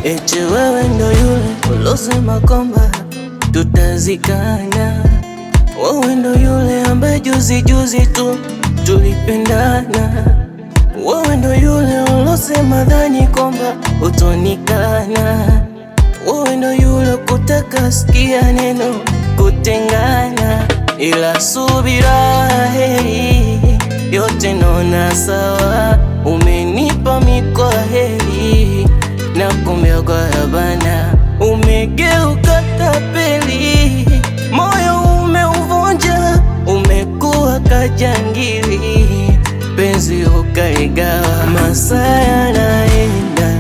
eti wewe ndo yule ulosema kwamba tutazikana. Wewe ndo yule ambaye juzi juzi tu tulipendana. Wewe ndo yule ulosema dhani kwamba utonikana. Wewe ndo yule kutaka sikia neno kutengana, ila subira heri, yote naona sawa. Umenipa mikwa heri na kumbe kwa habana, umegeuka tapeli, moyo umeuvunja, umekuwa kajangili, penzi ukaligawa. Masaa yanaenda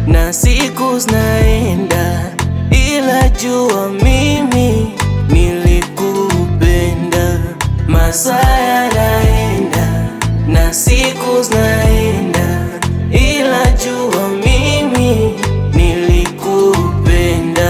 na siku zinaenda, ila jua mimi nilikupenda. Masaa yanaenda na siku zinaenda, ila jua mimi nilikupenda.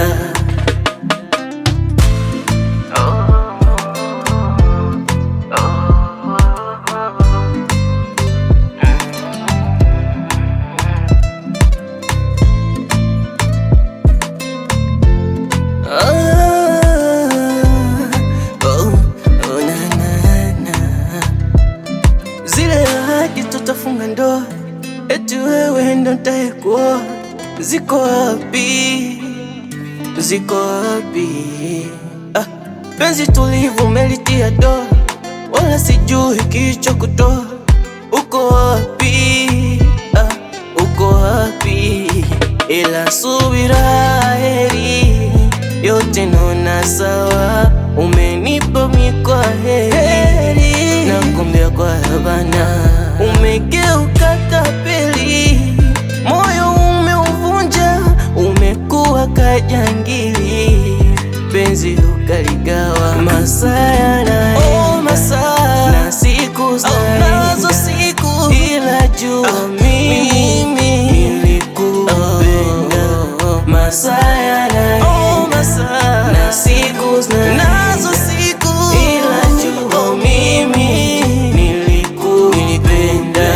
Zile ahadi tutafunga ndoa, eti wewe ndo nitakuoa, ziko wapi? Ziko wapi? Penzi tulivu umelitia doa, wala sijui kicho kutoa. Uko wapi? Uko wapi? Ila subira heri, yote naona sawa. Umenipa mikwa heri na kumbia kwa habana, umegeuka tapeli, moyo umeuvunja, umekuwa kajangili, penzi ukaligawa. Masaa yanaenda na siku zinaenda, ila jua mimi nilikupenda. Masaa yanaenda na siku zinaenda, ila jua mimi nilikupenda.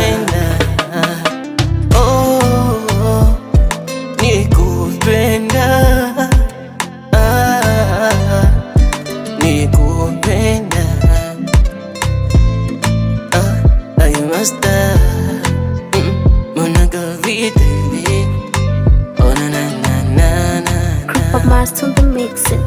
Nilikupenda, nilikupenda. I must Monagavite. Oh na na na na na. Crop of Mars on the mixing.